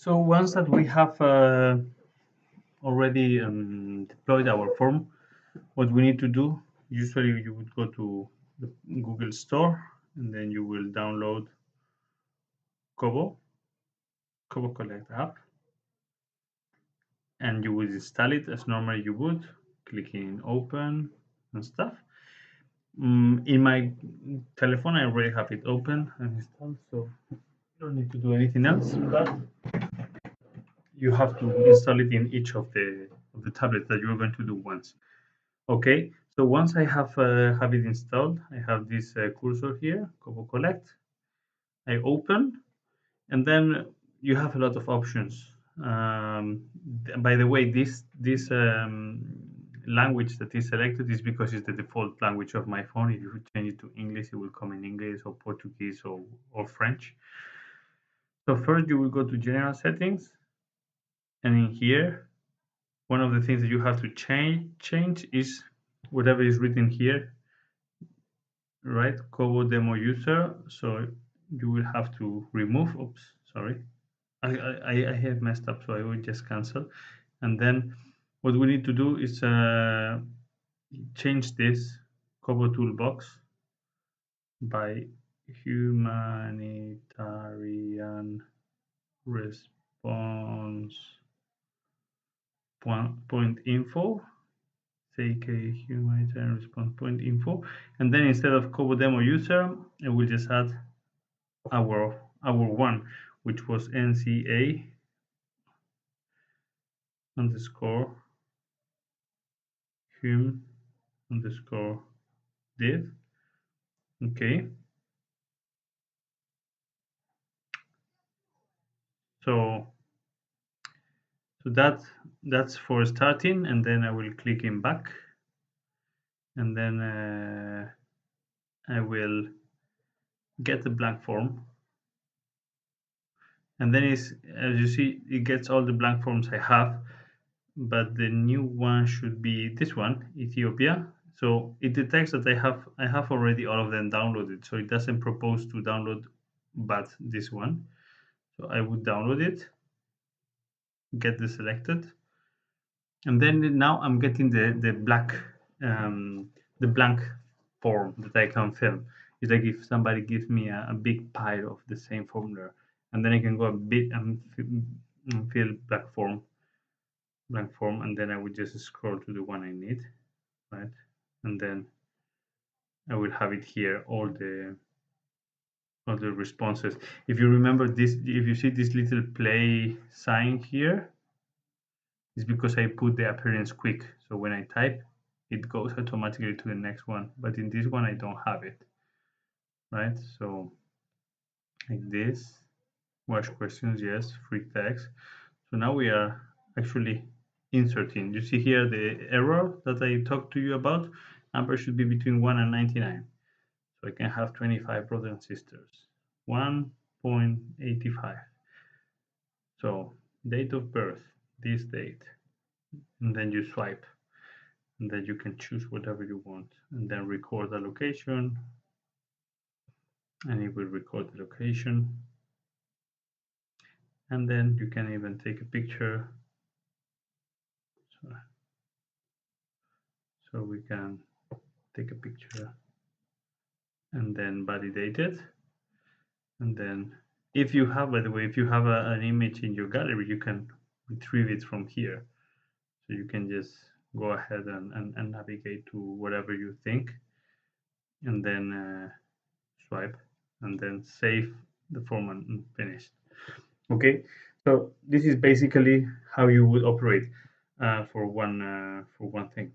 So once that we have already deployed our form, what we need to do, usually you would go to the Google Store and then you will download KolloColle app, and you would install it as normally you would, clicking open and stuff. In my telephone, I already have it open and installed, so you don't need to do anything else. But you have to install it in each of the tablets that you're going to do once. Okay, so once I have it installed, I have this cursor here, KolloColle. I open, and then you have a lot of options. By the way, this language that is selected is because it's the default language of my phone. If you change it to English, it will come in English or Portuguese or French. So first you will go to General Settings, and in here, one of the things that you have to change is whatever is written here, right? Kobo demo user. So you will have to remove. Oops, sorry. I have messed up, so I will just cancel. And then what we need to do is change this Kobo toolbox by humanitarian response point info. Take a humanitarian response point info, and then instead of Kobo demo user, I will just add our one, which was NCA underscore hum underscore div. Okay, so that's for starting, and then I will click in back, and then I will get the blank form, and then as you see, it gets all the blank forms I have, but the new one should be this one, Ethiopia. So it detects that I have already all of them downloaded, so it doesn't propose to download but this one. So I would download it, get this selected, and then now I'm getting the blank form that I can fill. It's like if somebody gives me a big pile of the same formula, and then I can go a bit and fill blank form, and then I would just scroll to the one I need, right? And then I will have it here, all the responses. If you remember this, if you see this little play sign here, it's because I put the appearance quick. So when I type, it goes automatically to the next one. But in this one, I don't have it, right? So like this, watch questions, yes, free text. So now we are actually inserting. You see here the error that I talked to you about. Number should be between 1 and 99. So I can have 25 brothers and sisters. 1.85. So date of birth, this date, and then you swipe, and then you can choose whatever you want, and then record the location, and it will record the location, and then you can even take a picture. So we can take a picture and then validate it, and then if you have, by the way, if you have an image in your gallery, you can retrieve it from here. So you can just go ahead and navigate to whatever you think, and then swipe, and then save the form and finish. Okay, so this is basically how you would operate for one thing.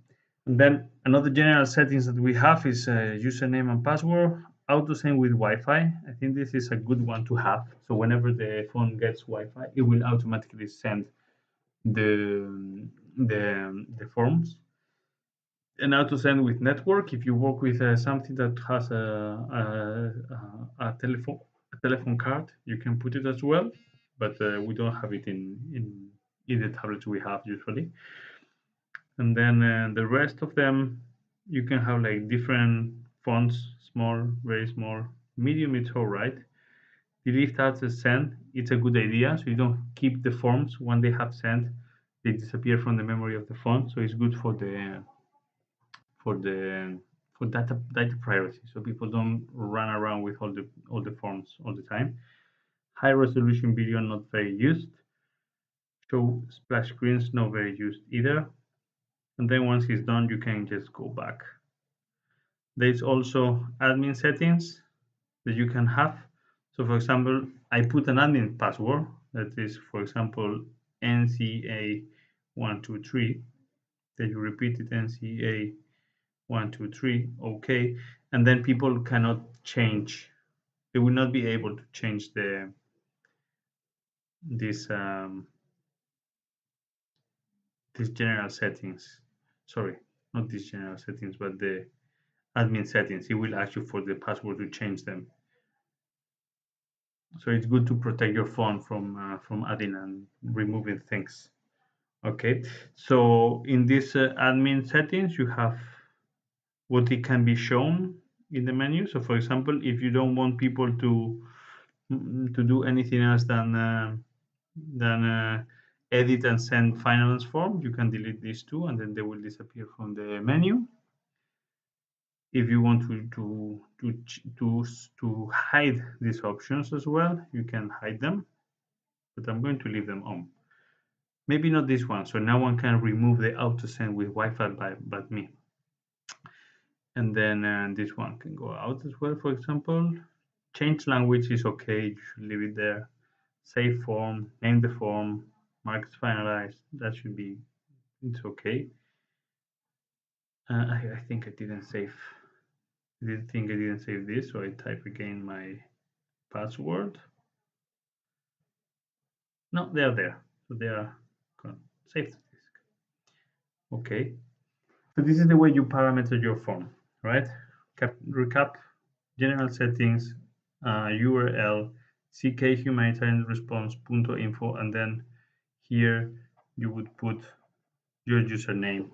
And then another general settings that we have is username and password, auto send with Wi-Fi. I think this is a good one to have. So whenever the phone gets Wi-Fi, it will automatically send the forms. And auto send with network. If you work with something that has a telephone card, you can put it as well. But we don't have it in the tablets we have usually. And then the rest of them, you can have like different fonts, small, very small, medium. It's all right. delete after send. It's a good idea, so you don't keep the forms. When they have sent, they disappear from the memory of the phone. So it's good for the for data privacy, so people don't run around with all the forms all the time. High resolution video not very used. Show splash screens not very used either. And then once it's done, you can just go back. There's also admin settings that you can have. So for example, I put an admin password that is, for example, NCA123. That you repeat it, NCA123, okay, and then people cannot change. They will not be able to change this these general settings. Sorry, not these general settings, but the admin settings. It will ask you for the password to change them. So it's good to protect your phone from adding and removing things. Okay, so in this admin settings, you have what it can be shown in the menu. So, for example, if you don't want people to do anything else than edit and send finance form, you can delete these two, and then they will disappear from the menu. If you want to hide these options as well, you can hide them, but I'm going to leave them on. Maybe not this one, so no one can remove the auto send with Wi-Fi but me. And then this one can go out as well, for example. Change language is okay, you should leave it there. Save form, name the form, mark as finalized, that should be, it's okay. I think I didn't save, I didn't think I didn't save this, so I type again my password. No, they are there, so they are gone. Save to disk. Okay, so this is the way you parameter your form, right? Recap, general settings, URL, ck humanitarian response .info, and then here you would put your username.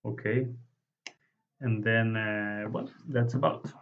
Okay, and then well, that's about.